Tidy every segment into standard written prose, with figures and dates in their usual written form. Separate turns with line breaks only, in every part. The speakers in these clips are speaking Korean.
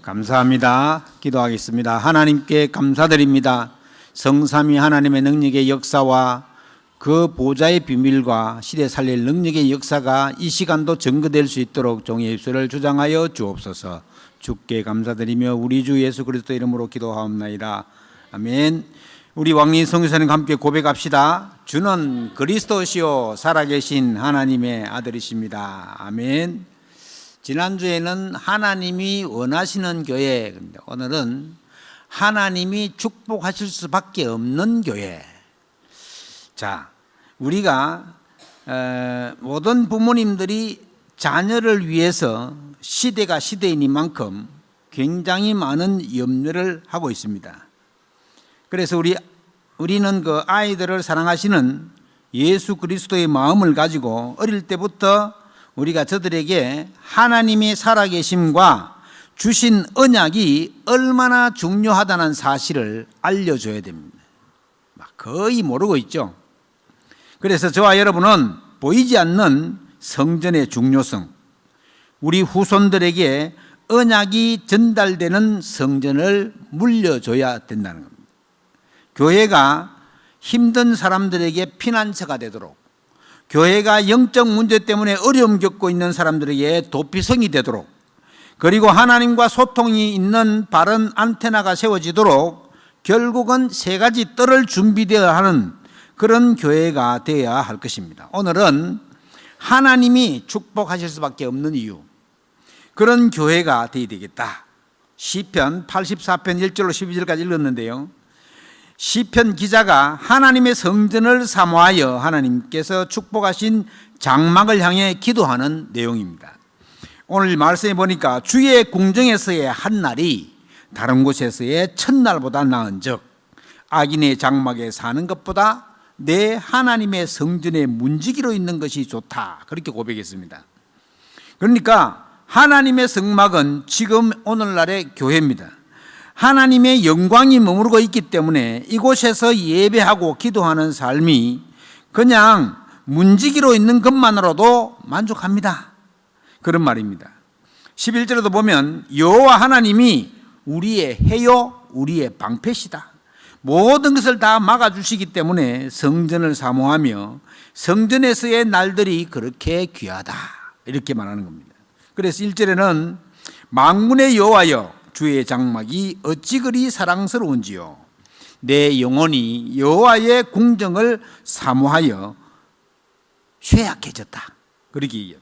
감사합니다. 기도하겠습니다. 하나님께 감사드립니다. 성삼위 하나님의 능력의 역사와 그 보좌의 비밀과 시대 살릴 능력의 역사가 이 시간도 증거될 수 있도록 종의 입술을 주장하여 주옵소서. 주께 감사드리며 우리 주 예수 그리스도 이름으로 기도하옵나이다. 아멘. 우리 왕린 선교사님과 함께 고백합시다. 주는 그리스도시요 살아계신 하나님의 아들이십니다. 아멘. 지난주에는 하나님이 원하시는 교회, 오늘은 하나님이 축복하실 수밖에 없는 교회. 자, 우리가 모든 부모님들이 자녀를 위해서 시대가 시대이니만큼 굉장히 많은 염려를 하고 있습니다. 그래서 우리는 그 아이들을 사랑하시는 예수 그리스도의 마음을 가지고 어릴 때부터 우리가 저들에게 하나님의 살아계심과 주신 언약이 얼마나 중요하다는 사실을 알려줘야 됩니다. 거의 모르고 있죠. 그래서 저와 여러분은 보이지 않는 성전의 중요성, 우리 후손들에게 언약이 전달되는 성전을 물려줘야 된다는 겁니다. 교회가 힘든 사람들에게 피난처가 되도록, 교회가 영적 문제 때문에 어려움 겪고 있는 사람들에게 도피성이 되도록, 그리고 하나님과 소통이 있는 바른 안테나가 세워지도록 결국은 세 가지 뜰을 준비되어야 하는 그런 교회가 되어야 할 것입니다. 오늘은 하나님이 축복하실 수밖에 없는 이유, 그런 교회가 되어야 되겠다. 시편 84편 1절로 12절까지 읽었는데요, 시편 기자가 하나님의 성전을 사모하여 하나님께서 축복하신 장막을 향해 기도하는 내용입니다. 오늘 말씀해 보니까 주의 궁정에서의 한 날이 다른 곳에서의 첫날보다 나은즉 악인의 장막에 사는 것보다 내 하나님의 성전에 문지기로 있는 것이 좋다, 그렇게 고백했습니다. 그러니까 하나님의 성막은 지금 오늘날의 교회입니다. 하나님의 영광이 머무르고 있기 때문에 이곳에서 예배하고 기도하는 삶이 그냥 문지기로 있는 것만으로도 만족합니다, 그런 말입니다. 11절에도 보면 여호와 하나님이 우리의 해요 우리의 방패시다, 모든 것을 다 막아주시기 때문에 성전을 사모하며 성전에서의 날들이 그렇게 귀하다, 이렇게 말하는 겁니다. 그래서 1절에는 만군의 여호와여 주의 장막이 어찌 그리 사랑스러운지요, 내 영혼이 여호와의 궁정을 사모하여 쇠약해졌다, 그렇게 얘기해요.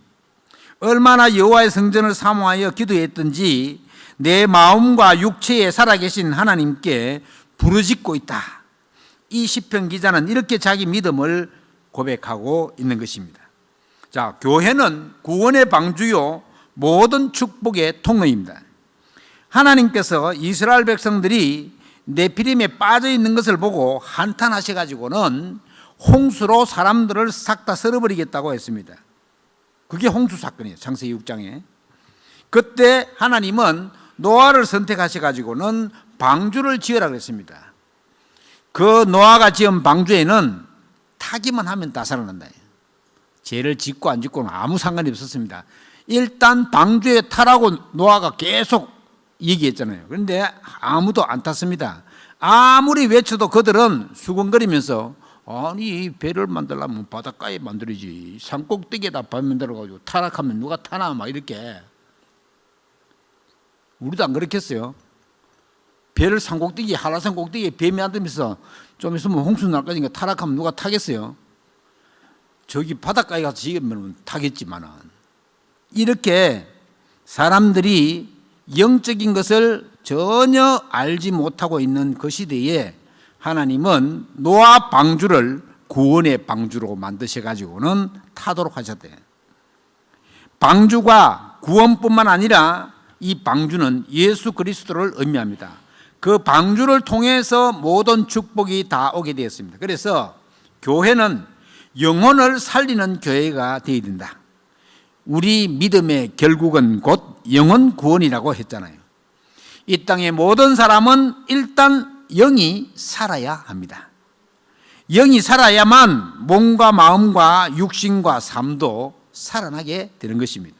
얼마나 여호와의 성전을 사모하여 기도했던지 내 마음과 육체에 살아계신 하나님께 부르짖고 있다. 이 시편 기자는 이렇게 자기 믿음을 고백하고 있는 것입니다. 자, 교회는 구원의 방주요 모든 축복의 통로입니다. 하나님께서 이스라엘 백성들이 네피림에 빠져 있는 것을 보고 한탄하셔가지고는 홍수로 사람들을 싹 다 썰어버리겠다고 했습니다. 그게 홍수 사건이에요. 창세기 6장에. 그때 하나님은 노아를 선택하셔가지고는 방주를 지으라 그랬습니다. 그 노아가 지은 방주에는 타기만 하면 다 살아난다. 죄를 짓고 안 짓고는 아무 상관이 없었습니다. 일단 방주에 타라고 노아가 계속 얘기했잖아요. 그런데 아무도 안 탔습니다. 아무리 외쳐도 그들은 수근거리면서 아니 배를 만들려면 바닷가에 만들어야지, 산꼭대기에다 배 만들어가지고 타락하면 누가 타나, 막 이렇게. 우리도 안 그렇겠어요? 배를 산꼭대기, 한라산 꼭대기에 배 만들면서 좀 있으면 홍수 날 거니까 타락하면 누가 타겠어요? 저기 바닷가에 가서 지으면 타겠지만은, 이렇게 사람들이 영적인 것을 전혀 알지 못하고 있는 그 시대에 하나님은 노아 방주를 구원의 방주로 만드셔가지고는 타도록 하셨대요. 방주가 구원뿐만 아니라 이 방주는 예수 그리스도를 의미합니다. 그 방주를 통해서 모든 축복이 다 오게 되었습니다. 그래서 교회는 영혼을 살리는 교회가 되어야 된다. 우리 믿음의 결국은 곧 영혼 구원이라고 했잖아요. 이 땅의 모든 사람은 일단 영이 살아야 합니다. 영이 살아야만 몸과 마음과 육신과 삶도 살아나게 되는 것입니다.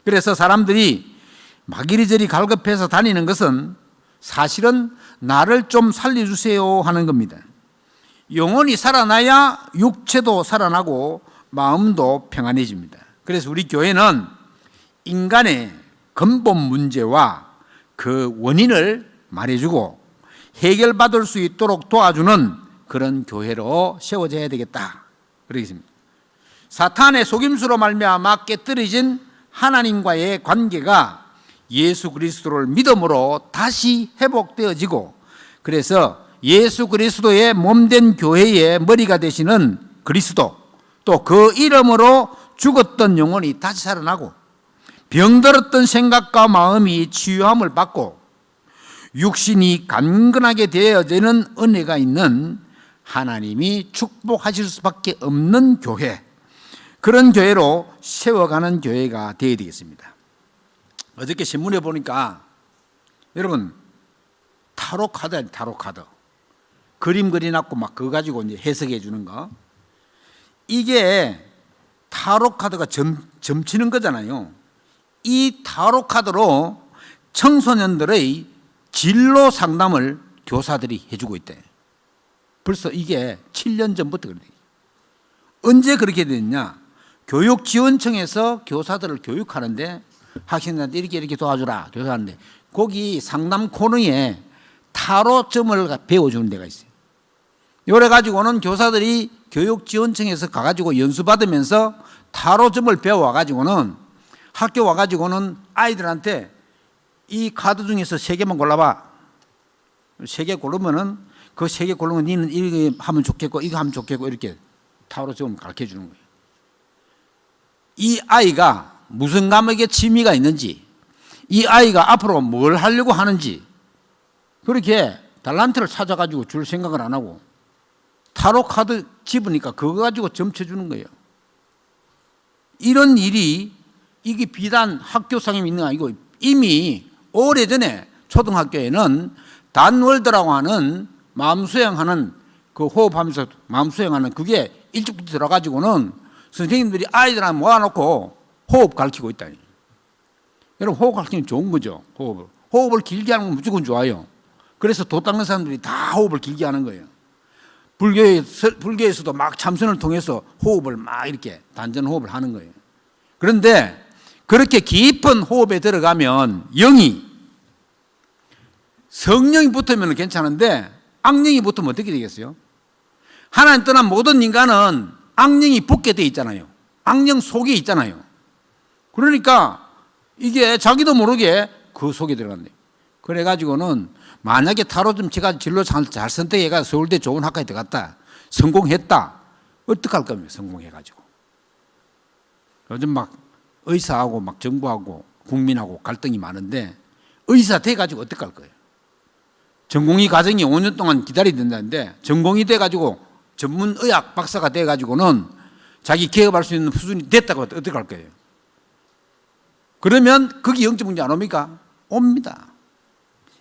그래서 사람들이 막 이리저리 갈급해서 다니는 것은 사실은 나를 좀 살려주세요 하는 겁니다. 영혼이 살아나야 육체도 살아나고 마음도 평안해집니다. 그래서 우리 교회는 인간의 근본 문제와 그 원인을 말해주고 해결받을 수 있도록 도와주는 그런 교회로 세워져야 되겠다. 그러겠습니다. 사탄의 속임수로 말미암아 깨뜨려진 하나님과의 관계가 예수 그리스도를 믿음으로 다시 회복되어지고, 그래서 예수 그리스도의 몸된 교회의 머리가 되시는 그리스도, 또 그 이름으로 죽었던 영혼이 다시 살아나고 병들었던 생각과 마음이 치유함을 받고 육신이 강건하게 되어지는 은혜가 있는 하나님이 축복하실 수밖에 없는 교회, 그런 교회로 세워가는 교회가 되어야 되겠습니다. 어저께 신문에 보니까 여러분 타로 카드, 타로 카드 그림 그려놨고 막 그거 가지고 이제 해석해 주는 거, 이게 타로 카드가 점치는 거잖아요. 이 타로 카드로 청소년들의 진로 상담을 교사들이 해주고 있대. 벌써 이게 7년 전부터 그래. 언제 그렇게 됐냐? 교육지원청에서 교사들을 교육하는데 학생들한테 이렇게 도와주라 교사하는데 거기 상담 코너에 타로점을 배워주는 데가 있어요. 요래 가지고는 교사들이 교육지원청에서 가가지고 연수받으면서 타로점을 배워와가지고는 학교 와가지고는 아이들한테 이 카드 중에서 3개만 골라봐. 3개 고르면은 그 3개 고르면 니는 이거 하면 좋겠고 이거 하면 좋겠고 이렇게 타로점 가르쳐 주는 거예요. 이 아이가 무슨 과목에 취미가 있는지, 이 아이가 앞으로 뭘 하려고 하는지, 그렇게 달란트를 찾아가지고 줄 생각을 안 하고 타로 카드 집으니까 그거 가지고 점쳐주는 거예요. 이런 일이 이게 비단 학교 상임이 있는 게 아니고 이미 오래전에 초등학교에는 단월드라고 하는 마음 수행하는 그 호흡하면서 마음 수행하는 그게 일찍부터 들어가지고는 선생님들이 아이들한테 모아놓고 호흡 가르치고 있다. 여러분 호흡 가르치면 좋은 거죠. 호흡을 길게 하는 건 무조건 좋아요. 그래서 도 닦는 사람들이 다 호흡을 길게 하는 거예요. 불교에서도 막 참선을 통해서 호흡을 막 이렇게 단전 호흡을 하는 거예요. 그런데 그렇게 깊은 호흡에 들어가면 성령이 붙으면 괜찮은데 악령이 붙으면 어떻게 되겠어요? 하나님 떠난 모든 인간은 악령이 붙게 돼 있잖아요. 악령 속에 있잖아요. 그러니까 이게 자기도 모르게 그 속에 들어간대요. 그래가지고는 만약에 타로 좀 제가 진로 잘 선택해가 서울대 좋은 학과에 들어갔다, 성공했다, 어떡할 겁니까? 성공해가지고. 요즘 막 의사하고 막 정부하고 국민하고 갈등이 많은데 의사 돼가지고 어떡할 거예요? 전공의 과정이 5년 동안 기다려야 된다는데 전공이 돼가지고 전문의학 박사가 돼가지고는 자기 개업할 수 있는 수준이 됐다고 어떡할 거예요? 그러면 거기 영적 문제 안 옵니까? 옵니다.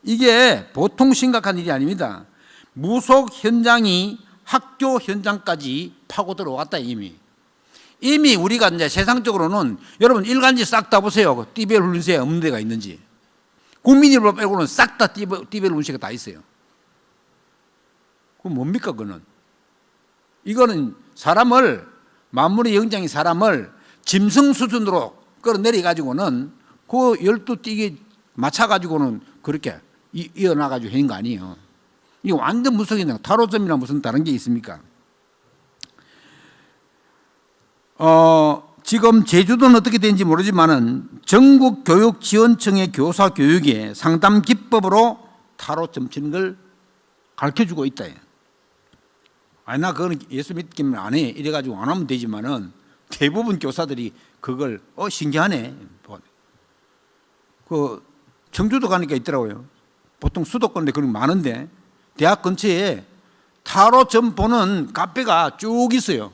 이게 보통 심각한 일이 아닙니다. 무속 현장이 학교 현장까지 파고 들어왔다. 이미 우리가 이제 세상적으로는 여러분 일간지 싹 다 보세요. 띠벨 훈련소에 없는 데가 있는지. 국민일보 빼고는 싹 다 띠벨 훈련소가 다 있어요. 그건 뭡니까 그거는? 이거는 사람을, 만물의 영장인 사람을 짐승 수준으로 끌어내려가지고는 그 12띠기 맞춰가지고는 그렇게 이어나가지고 하는 거 아니에요. 이게 완전 무속이네. 타로점이나 무슨 다른 게 있습니까? 지금 제주도는 어떻게 되는지 모르지만은 전국교육지원청의 교사 교육에 상담 기법으로 타로점 치는 걸 가르쳐주고 있다. 아니 나 그거는 예수 믿기면 안 해. 이래가지고 안 하면 되지만은 대부분 교사들이 그걸 신기하네. 그 청주도 가니까 있더라고요. 보통 수도권인데 그런 게 많은데 대학 근처에 타로점 보는 카페가 쭉 있어요.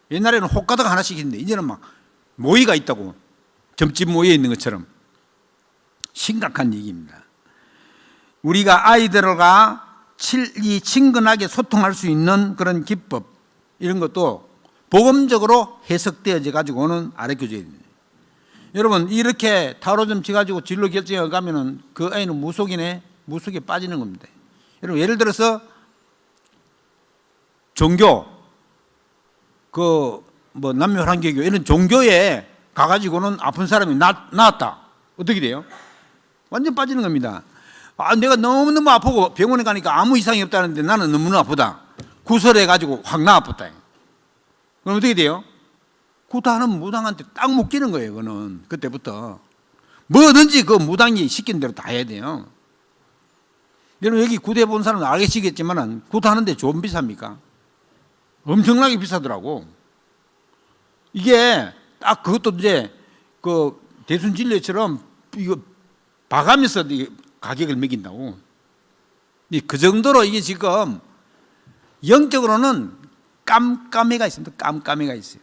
옛날에는 호가다가 하나씩 있는데 이제는 막 모이가 있다고. 점집 모여 있는 것처럼. 심각한 얘기입니다. 우리가 아이들과 친근하게 소통할 수 있는 그런 기법 이런 것도 복음적으로 해석되어져 가지고는 알려줘야 됩니다. 여러분 이렇게 타로 좀 치가지고 진로 결정해 가면은 그 아이는 무속이네, 무속에 빠지는 겁니다. 여러분 예를 들어서 종교, 그 뭐 남녀환계교 이런 종교에 가가지고는 아픈 사람이 나았다. 어떻게 돼요? 완전 빠지는 겁니다. 아, 내가 너무너무 아프고 병원에 가니까 아무 이상이 없다는데 나는 너무너무 아프다. 구설해가지고 확 나아붙다. 그럼 어떻게 돼요? 구타하는 무당한테 딱 묶이는 거예요. 그거는 그때부터 뭐든지 그 무당이 시킨 대로 다 해야 돼요. 여러분 여기 구대 본 사람은 알겠지만 구타하는데 좀 비쌉니까? 엄청나게 비싸더라고. 이게 딱 그것도 이제 그 대순진료처럼 이거 봐가면서 가격을 매긴다고. 그 정도로 이게 지금 영적으로는 깜깜이가 있습니다. 깜깜이가 있어요.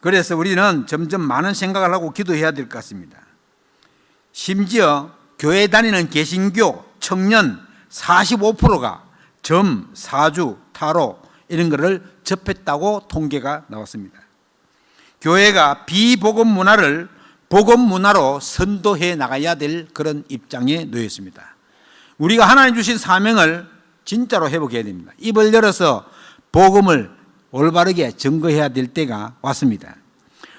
그래서 우리는 점점 많은 생각을 하고 기도해야 될 것 같습니다. 심지어 교회 다니는 개신교 청년 45%가 점, 사주, 타로 이런 거를 접했다고 통계가 나왔습니다. 교회가 비복음 문화를 복음 문화로 선도해 나가야 될 그런 입장에 놓여 있습니다. 우리가 하나님 주신 사명을 진짜로 회복해야 됩니다. 입을 열어서 복음을 올바르게 증거해야 될 때가 왔습니다.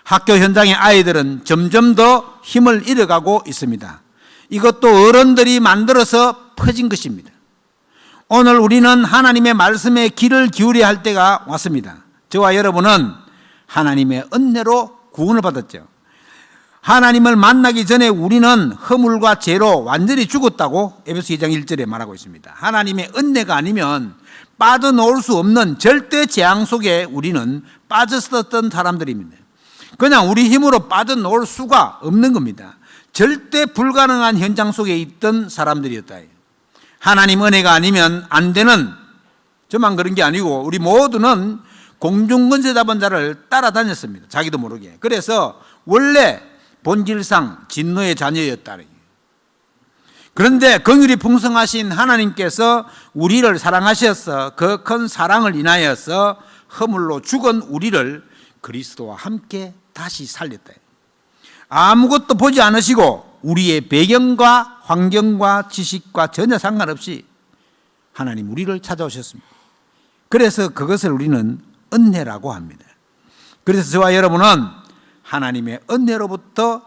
학교 현장의 아이들은 점점 더 힘을 잃어가고 있습니다. 이것도 어른들이 만들어서 퍼진 것입니다. 오늘 우리는 하나님의 말씀에 귀를 기울여야 할 때가 왔습니다. 저와 여러분은 하나님의 은혜로 구원을 받았죠. 하나님을 만나기 전에 우리는 허물과 죄로 완전히 죽었다고 에베소 2장 1절에 말하고 있습니다. 하나님의 은혜가 아니면 빠져나올 수 없는 절대 재앙 속에 우리는 빠졌었던 사람들입니다. 그냥 우리 힘으로 빠져나올 수가 없는 겁니다. 절대 불가능한 현장 속에 있던 사람들이었다. 하나님 은혜가 아니면 안 되는, 저만 그런 게 아니고 우리 모두는 공중권세 잡은 자를 따라다녔습니다. 자기도 모르게. 그래서 원래 본질상 진노의 자녀였다. 그런데 긍휼이 풍성하신 하나님께서 우리를 사랑하셔서 그 큰 사랑을 인하여서 허물로 죽은 우리를 그리스도와 함께 다시 살렸다. 아무것도 보지 않으시고 우리의 배경과 환경과 지식과 전혀 상관없이 하나님 우리를 찾아오셨습니다. 그래서 그것을 우리는 은혜라고 합니다. 그래서 저와 여러분은 하나님의 은혜로부터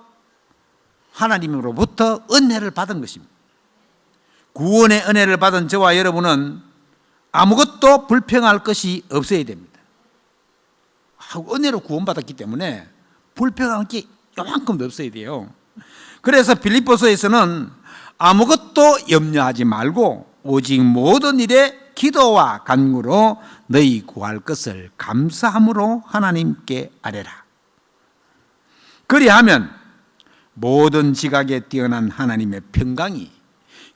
은혜를 받은 것입니다. 구원의 은혜를 받은 저와 여러분은 아무것도 불평할 것이 없어야 됩니다. 은혜로 구원받았기 때문에 불평할 게 요만큼도 없어야 돼요. 그래서 빌립보서에서는 아무것도 염려하지 말고 오직 모든 일에 기도와 간구로 너희 구할 것을 감사함으로 하나님께 아뢰라. 그리하면 모든 지각에 뛰어난 하나님의 평강이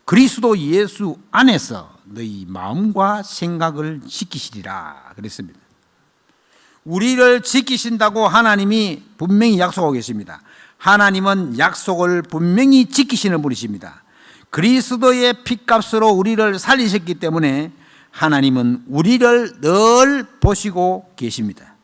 그리스도 예수 안에서 너희 마음과 생각을 지키시리라 그랬습니다. 우리를 지키신다고 하나님이 분명히 약속하고 계십니다. 하나님은 약속을 분명히 지키시는 분이십니다. 그리스도의 피값으로 우리를 살리셨기 때문에 하나님은 우리를 늘 보시고 계십니다.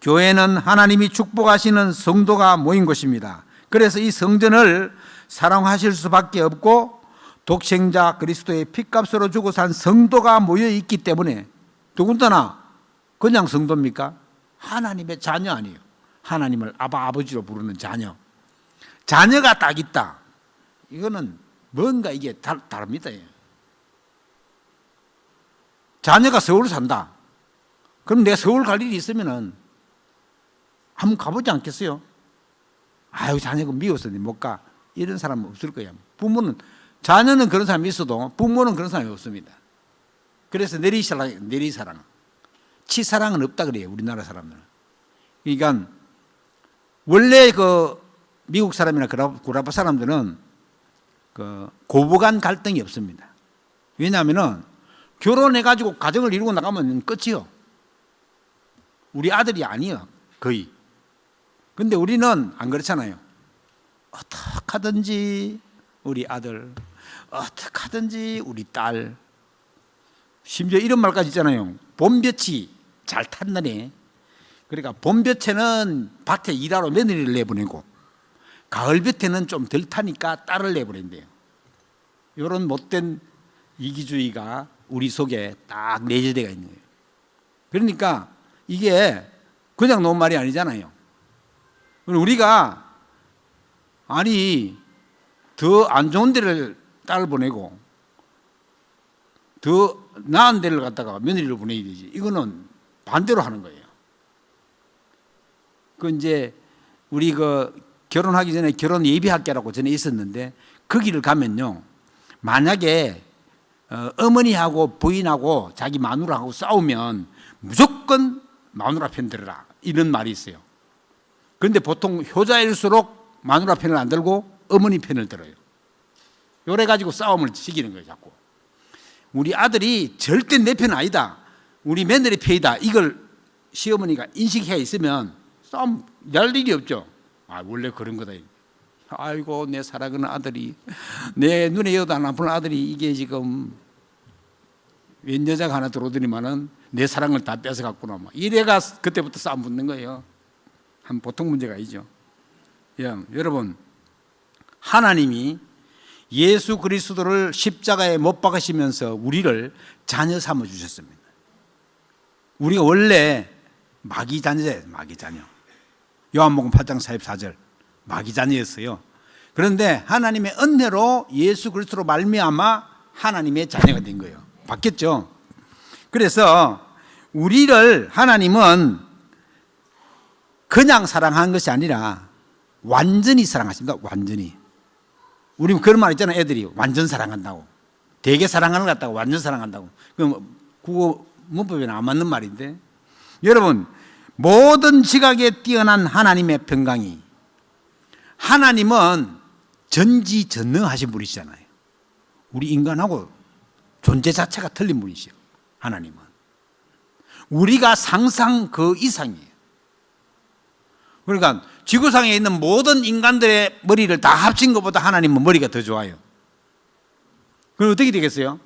교회는 하나님이 축복하시는 성도가 모인 곳입니다. 그래서 이 성전을 사랑하실 수밖에 없고 독생자 그리스도의 피값으로 주고 산 성도가 모여 있기 때문에 더군다나 그냥 성도입니까? 하나님의 자녀 아니에요. 하나님을 아버지로 부르는 자녀. 자녀가 딱 있다. 이거는 뭔가 이게 다릅니다. 자녀가 서울 산다. 그럼 내가 서울 갈 일이 있으면은 한번 가보지 않겠어요? 아유, 자녀가 미워서 못 가. 이런 사람은 없을 거야. 자녀는 그런 사람이 있어도 부모는 그런 사람이 없습니다. 그래서 내리사랑. 치사랑은 없다 그래요, 우리나라 사람들은. 그러니까 원래 그 미국 사람이나 구라파 사람들은 그 고부간 갈등이 없습니다. 왜냐하면 결혼해가지고 가정을 이루고 나가면 끝이요. 우리 아들이 아니에요, 거의. 근데 우리는 안 그렇잖아요. 어떡하든지 우리 아들, 어떡하든지 우리 딸. 심지어 이런 말까지 있잖아요. 봄볕이 잘 탔느니 그러니까 봄볕에는 밭에 일하러 며느리를 내보내고 가을볕에는 좀 덜 타니까 딸을 내보낸대요. 이런 못된 이기주의가 우리 속에 딱 내재되어 있는 거예요. 그러니까 이게 그냥 놓은 말이 아니잖아요. 우리가 아니 더 안 좋은 데를 딸을 보내고 더 나은 데를 갖다가 며느리를 보내야 되지. 이거는 반대로 하는 거예요. 그 이제 우리 결혼하기 전에 결혼 예비학교라고 전에 있었는데 거기를 가면요, 만약에 어머니하고 부인하고 자기 마누라하고 싸우면 무조건 마누라 편 들어라 이런 말이 있어요. 그런데 보통 효자일수록 마누라 편을 안 들고 어머니 편을 들어요. 요래 가지고 싸움을 시키는 거예요. 자꾸 우리 아들이 절대 내 편 아니다, 우리 며느리 편이다, 이걸 시어머니가 인식해 있으면 싸움 날 일이 없죠. 아, 원래 그런 거다. 아이고, 내 사랑하는 아들이, 내 눈에 여도 안 아픈 아들이 이게 지금 웬 여자가 하나 들어오더니만은 내 사랑을 다 뺏어갔구나. 막 이래가 그때부터 싸움 붙는 거예요. 한 보통 문제가 아니죠. 여러분, 하나님이 예수 그리스도를 십자가에 못 박으시면서 우리를 자녀 삼아 주셨습니다. 우리가 원래 마귀 자녀예요. 마귀 자녀. 요한복음 8장 44절 마귀 자녀였어요. 그런데 하나님의 은혜로 예수 그리스도로 말미암아 하나님의 자녀가 된 거예요. 바뀌었죠. 그래서 우리를 하나님은 그냥 사랑한 것이 아니라 완전히 사랑하십니다. 완전히. 우리 그런 말 있잖아요. 애들이 완전 사랑한다고, 되게 사랑하는 것 같다고, 완전 사랑한다고. 그럼 국어 문법에는 안 맞는 말인데, 여러분, 모든 지각에 뛰어난 하나님의 평강이, 하나님은 전지전능하신 분이시잖아요. 우리 인간하고 존재 자체가 틀린 분이시요. 하나님은 우리가 상상 그 이상이에요. 그러니까 지구상에 있는 모든 인간들의 머리를 다 합친 것보다 하나님은 머리가 더 좋아요. 그럼 어떻게 되겠어요?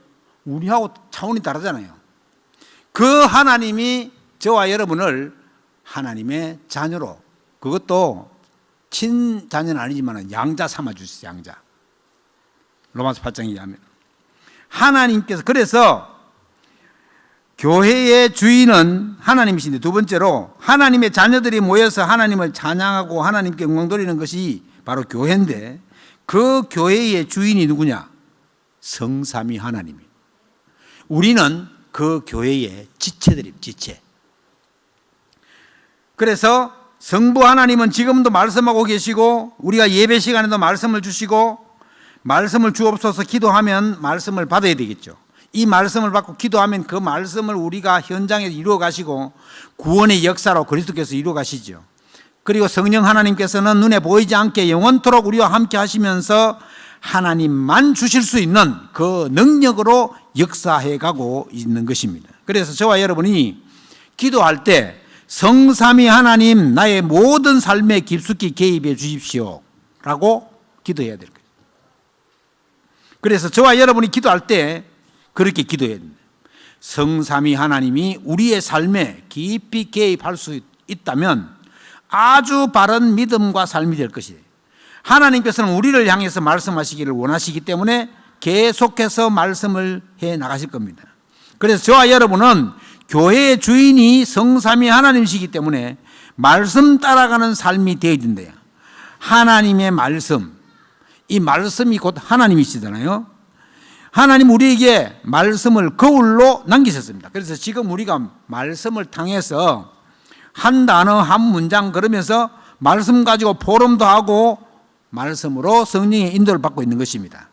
우리하고 차원이 다르잖아요. 그 하나님이 저와 여러분을 하나님의 자녀로, 그것도 친자녀는 아니지만 양자 삼아주셨어요. 양자. 로마서 8장에 의하면 하나님께서, 그래서 교회의 주인은 하나님이신데, 두 번째로 하나님의 자녀들이 모여서 하나님을 찬양하고 하나님께 영광 돌리는 것이 바로 교회인데, 그 교회의 주인이 누구냐? 성삼위 하나님이에요. 우리는 그 교회의 지체들입니다. 지체. 그래서 성부 하나님은 지금도 말씀하고 계시고, 우리가 예배 시간에도 말씀을 주시고, 말씀을 주옵소서 기도하면 말씀을 받아야 되겠죠. 이 말씀을 받고 기도하면 그 말씀을 우리가 현장에서 이루어 가시고 구원의 역사로 그리스도께서 이루어 가시죠. 그리고 성령 하나님께서는 눈에 보이지 않게 영원토록 우리와 함께 하시면서 하나님만 주실 수 있는 그 능력으로 역사해 가고 있는 것입니다. 그래서 저와 여러분이 기도할 때 성삼위 하나님, 나의 모든 삶에 깊숙이 개입해 주십시오 라고 기도해야 될 거예요. 그래서 저와 여러분이 기도할 때 그렇게 기도해야 됩니다. 성삼위 하나님이 우리의 삶에 깊이 개입할 수 있다면 아주 바른 믿음과 삶이 될 것이에요. 하나님께서는 우리를 향해서 말씀하시기를 원하시기 때문에 계속해서 말씀을 해 나가실 겁니다. 그래서 저와 여러분은 교회의 주인이 성삼위 하나님이시기 때문에 말씀 따라가는 삶이 되어야 된대요. 하나님의 말씀, 이 말씀이 곧 하나님이시잖아요. 하나님 우리에게 말씀을 거울로 남기셨습니다. 그래서 지금 우리가 말씀을 통해서 한 단어 한 문장 그러면서 말씀 가지고 포럼도 하고 말씀으로 성령의 인도를 받고 있는 것입니다.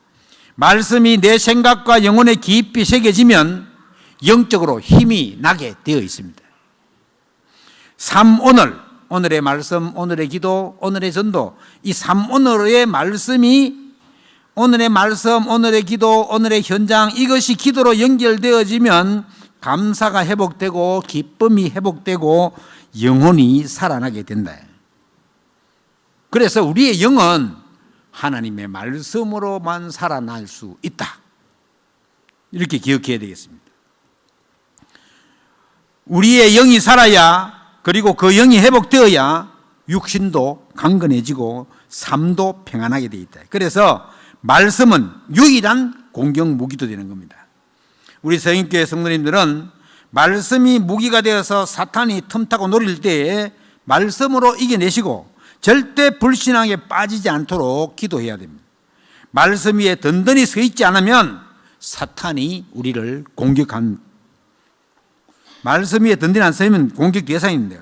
말씀이 내 생각과 영혼에 깊이 새겨지면 영적으로 힘이 나게 되어 있습니다. 오늘의 말씀, 오늘의 기도, 오늘의 전도, 이 3오늘의 말씀이, 오늘의 말씀, 오늘의 기도, 오늘의 현장, 이것이 기도로 연결되어지면 감사가 회복되고 기쁨이 회복되고 영혼이 살아나게 된다. 그래서 우리의 영은 하나님의 말씀으로만 살아날 수 있다. 이렇게 기억해야 되겠습니다. 우리의 영이 살아야 그리고 그 영이 회복되어야 육신도 강건해지고 삶도 평안하게 되어 있다. 그래서 말씀은 유일한 공격 무기도 되는 겁니다. 우리 성인교회 성도님들은 말씀이 무기가 되어서 사탄이 틈타고 노릴 때에 말씀으로 이겨내시고 절대 불신앙에 빠지지 않도록 기도해야 됩니다. 말씀 위에 든든히 서 있지 않으면 사탄이 우리를 말씀 위에 든든히 안 서 있으면 공격 대상인데요.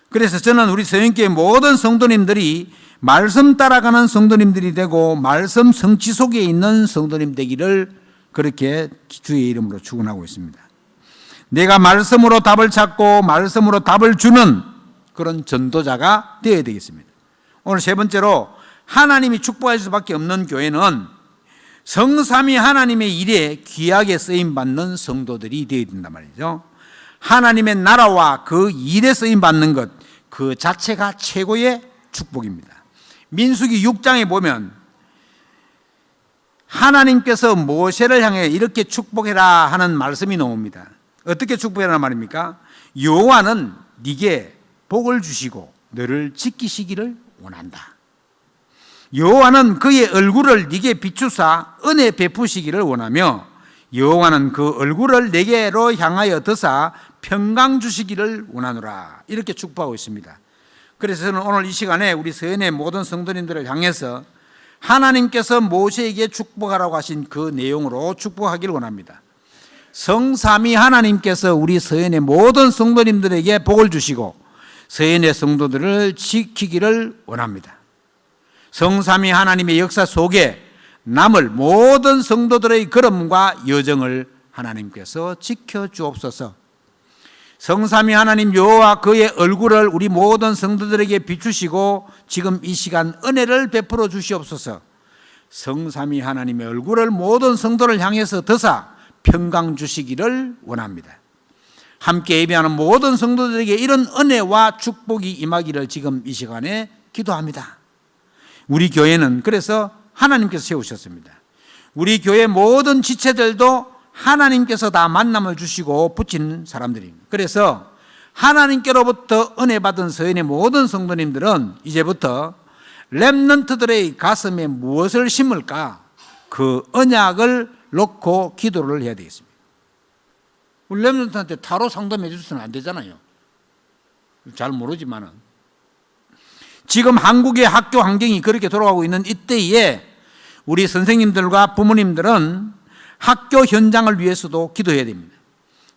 그래서 저는 우리 성인교회 모든 성도님들이 말씀 따라가는 성도님들이 되고 말씀 성취 속에 있는 성도님 되기를 그렇게 주의 이름으로 축원하고 있습니다. 내가 말씀으로 답을 찾고 말씀으로 답을 주는 그런 전도자가 되어야 되겠습니다. 오늘 세 번째로 하나님이 축복할 수밖에 없는 교회는 성삼위 하나님의 일에 귀하게 쓰임받는 성도들이 되어야 된단 말이죠. 하나님의 나라와 그 일에 쓰임받는 것, 그 자체가 최고의 축복입니다. 민수기 6장에 보면 하나님께서 모세를 향해 이렇게 축복해라 하는 말씀이 나옵니다. 어떻게 축복해라 말입니까? 여호와는 네게 복을 주시고 너를 지키시기를 원한다. 여호와는 그의 얼굴을 네게 비추사 은혜 베푸시기를 원하며 여호와는 그 얼굴을 네게로 향하여 드사 평강 주시기를 원하노라. 이렇게 축복하고 있습니다. 그래서 저는 오늘 이 시간에 우리 서연의 모든 성도님들을 향해서 하나님께서 모세에게 축복하라고 하신 그 내용으로 축복하기를 원합니다. 성삼위 하나님께서 우리 서연의 모든 성도님들에게 복을 주시고 서연의 성도들을 지키기를 원합니다. 성삼위 하나님의 역사 속에 남을 모든 성도들의 걸음과 여정을 하나님께서 지켜주옵소서. 성삼위 하나님 여호와 그의 얼굴을 우리 모든 성도들에게 비추시고 지금 이 시간 은혜를 베풀어 주시옵소서. 성삼위 하나님의 얼굴을 모든 성도를 향해서 드사 평강 주시기를 원합니다. 함께 예배하는 모든 성도들에게 이런 은혜와 축복이 임하기를 지금 이 시간에 기도합니다. 우리 교회는 그래서 하나님께서 세우셨습니다. 우리 교회 모든 지체들도 하나님께서 다 만남을 주시고 붙인 사람들입니다. 그래서 하나님께로부터 은혜 받은 서연의 모든 성도님들은 이제부터 렘넌트들의 가슴에 무엇을 심을까? 그 언약을 놓고 기도를 해야 되겠습니다. 우리 렘넌트한테 타로 상담해 주셔서는 안 되잖아요. 잘 모르지만은 지금 한국의 학교 환경이 그렇게 돌아가고 있는 이때에 우리 선생님들과 부모님들은 학교 현장을 위해서도 기도해야 됩니다.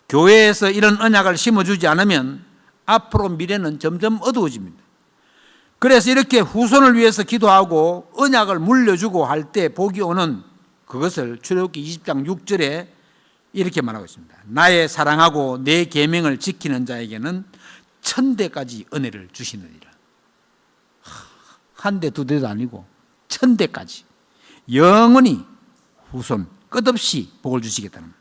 교회에서 이런 언약을 심어주지 않으면 앞으로 미래는 점점 어두워집니다. 그래서 이렇게 후손을 위해서 기도하고 언약을 물려주고 할 때 복이 오는 그것을 출애굽기 20장 6절에 이렇게 말하고 있습니다. 나의 사랑하고 내 계명을 지키는 자에게는 1000대까지 은혜를 주시느니라. 한 대, 두 대도 아니고 1000대까지 영원히 후손 끝없이 복을 주시겠다는 말.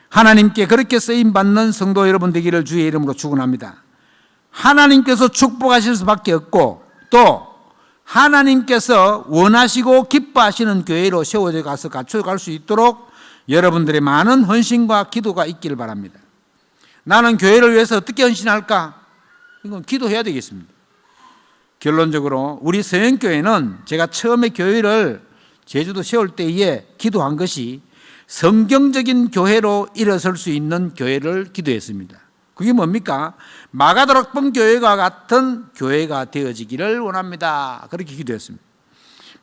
하나님께 그렇게 쓰임받는 성도 여러분 되기를 주의 이름으로 축원합니다. 하나님께서 축복하실 수밖에 없고 또 하나님께서 원하시고 기뻐하시는 교회로 세워져 가서 갖춰갈 수 있도록 여러분들의 많은 헌신과 기도가 있기를 바랍니다. 나는 교회를 위해서 어떻게 헌신할까? 이건 기도해야 되겠습니다. 결론적으로 우리 서연교회는 제가 처음에 교회를 제주도 세울 때에 기도한 것이 성경적인 교회로 일어설 수 있는 교회를 기도했습니다. 그게 뭡니까? 마가다락방 교회와 같은 교회가 되어지기를 원합니다. 그렇게 기도했습니다.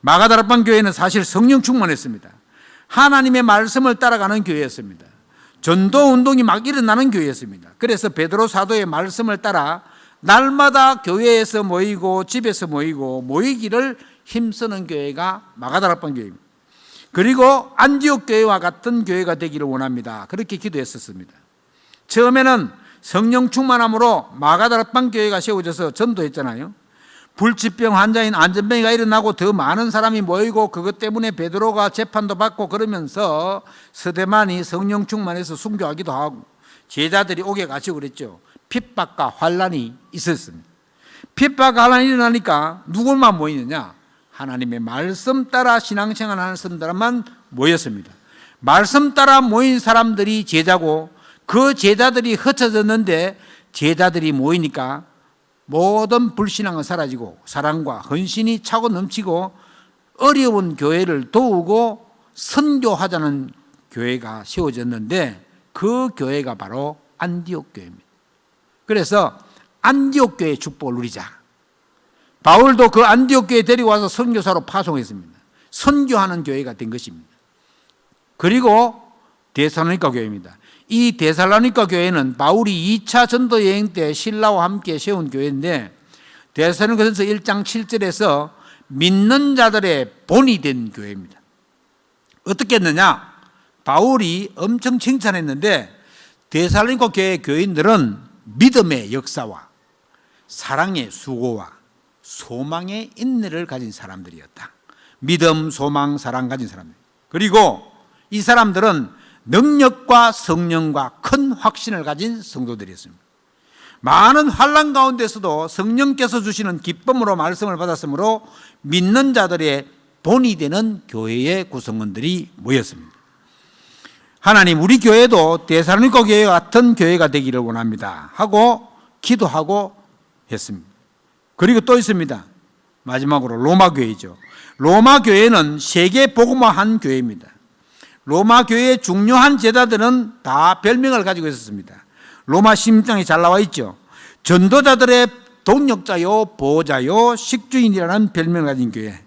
마가다락방 교회는 사실 성령 충만했습니다. 하나님의 말씀을 따라가는 교회였습니다. 전도 운동이 막 일어나는 교회였습니다. 그래서 베드로 사도의 말씀을 따라 날마다 교회에서 모이고 집에서 모이기를 힘쓰는 교회가 마가다락방 교회입니다. 그리고 안디옥 교회와 같은 교회가 되기를 원합니다. 그렇게 기도했었습니다. 처음에는 성령 충만함으로 마가다락방 교회가 세워져서 전도했잖아요. 불치병 환자인 안전병이가 일어나고 더 많은 사람이 모이고 그것 때문에 베드로가 재판도 받고 그러면서 스데반이 성령 충만해서 순교하기도 하고 제자들이 옥에 갇히고 그랬죠. 핍박과 환난이 있었습니다. 핍박과 환난이 일어나니까 누구만 모이느냐? 하나님의 말씀 따라 신앙생활하는 사람들만 모였습니다. 말씀 따라 모인 사람들이 제자고 그 제자들이 흩어졌는데 제자들이 모이니까 모든 불신앙은 사라지고 사랑과 헌신이 차고 넘치고 어려운 교회를 도우고 선교하자는 교회가 세워졌는데 그 교회가 바로 안디옥 교회입니다. 그래서 안디옥 교회의 축복을 누리자. 바울도 그 안디옥 교회에 데리고 와서 선교사로 파송했습니다. 선교하는 교회가 된 것입니다. 그리고 데살로니가 교회입니다. 이 데살로니가 교회는 바울이 2차 전도 여행 때 신라와 함께 세운 교회인데 데살로니가전서 1장 7절에서 믿는 자들의 본이 된 교회입니다. 어떻게 했느냐? 바울이 엄청 칭찬했는데 데살로니가 교회 교인들은 믿음의 역사와 사랑의 수고와 소망의 인내를 가진 사람들이었다. 믿음, 소망, 사랑 가진 사람들. 그리고 이 사람들은 능력과 성령과 큰 확신을 가진 성도들이었습니다. 많은 환난 가운데서도 성령께서 주시는 기쁨으로 말씀을 받았으므로 믿는 자들의 본이 되는 교회의 구성원들이 모였습니다. 하나님, 우리 교회도 데살로니가 교회 같은 교회가 되기를 원합니다 하고 기도하고 했습니다. 그리고 또 있습니다. 마지막으로 로마 교회죠. 로마 교회는 세계 복음화한 교회입니다. 로마 교회의 중요한 제자들은 다 별명을 가지고 있었습니다. 로마 신명장에 잘 나와 있죠. 전도자들의 동력자요, 보호자요, 식주인이라는 별명을 가진 교회.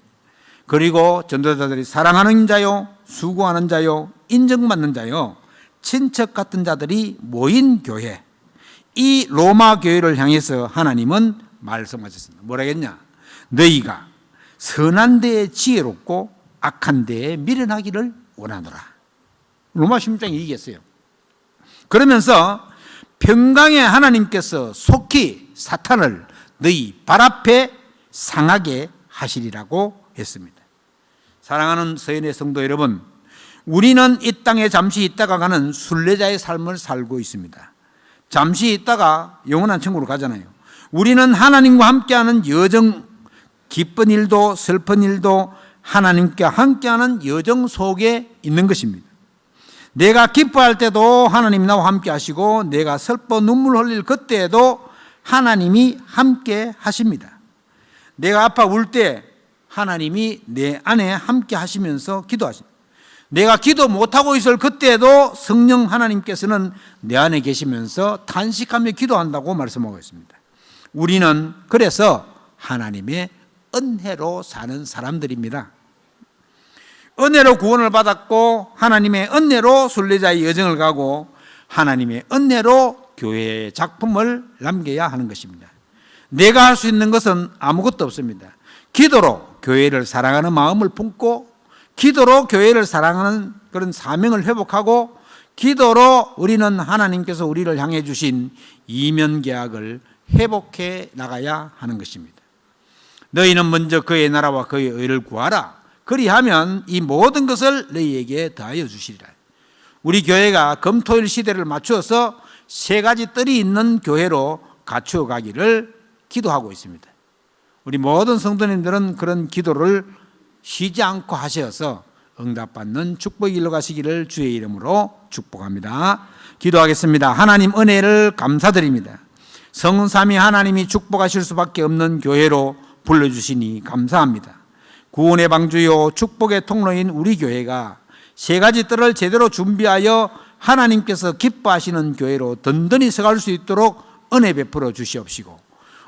그리고 전도자들이 사랑하는 자요, 수고하는 자요, 인정받는 자요, 친척 같은 자들이 모인 교회. 이 로마 교회를 향해서 하나님은 말씀하셨습니다. 뭐라겠냐? 너희가 선한 데에 지혜롭고 악한 데에 미련하기를 원하노라. 로마 16장이 얘기했어요. 그러면서 평강의 하나님께서 속히 사탄을 너희 발 앞에 상하게 하시리라고 했습니다. 사랑하는 서연의 성도 여러분, 우리는 이 땅에 잠시 있다가 가는 순례자의 삶을 살고 있습니다. 잠시 있다가 영원한 천국으로 가잖아요. 우리는 하나님과 함께하는 여정, 기쁜 일도 슬픈 일도 하나님과 함께하는 여정 속에 있는 것입니다. 내가 기뻐할 때도 하나님이 나와 함께 하시고 내가 슬퍼 눈물 흘릴 그때에도 하나님이 함께 하십니다. 내가 아파 울 때 하나님이 내 안에 함께 하시면서 기도하십니다. 내가 기도 못하고 있을 그때에도 성령 하나님께서는 내 안에 계시면서 탄식하며 기도한다고 말씀하고 있습니다. 우리는 그래서 하나님의 은혜로 사는 사람들입니다. 은혜로 구원을 받았고 하나님의 은혜로 순례자의 여정을 가고 하나님의 은혜로 교회의 작품을 남겨야 하는 것입니다. 내가 할 수 있는 것은 아무것도 없습니다. 기도로 교회를 사랑하는 마음을 품고 기도로 교회를 사랑하는 그런 사명을 회복하고 기도로 우리는 하나님께서 우리를 향해 주신 이면계약을 회복해 나가야 하는 것입니다. 너희는 먼저 그의 나라와 그의 의를 구하라. 그리하면 이 모든 것을 너희에게 더하여 주시리라. 우리 교회가 금토일 시대를 맞추어서 세 가지 뜰이 있는 교회로 갖추어 가기를 기도하고 있습니다. 우리 모든 성도님들은 그런 기도를 쉬지 않고 하셔서 응답받는 축복이 일로 가시기를 주의 이름으로 축복합니다. 기도하겠습니다. 하나님 은혜를 감사드립니다. 성삼위 하나님이 축복하실 수밖에 없는 교회로 불러주시니 감사합니다. 구원의 방주요 축복의 통로인 우리 교회가 세 가지 뜰을 제대로 준비하여 하나님께서 기뻐하시는 교회로 든든히 서갈 수 있도록 은혜 베풀어 주시옵시고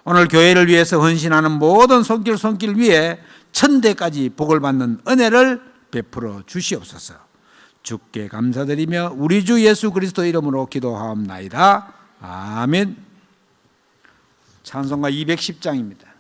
오늘 교회를 위해서 헌신하는 모든 손길 위에 천대까지 복을 받는 은혜를 베풀어 주시옵소서. 주께 감사드리며 우리 주 예수 그리스도 이름으로 기도하옵나이다. 아멘. 찬송가 210장입니다.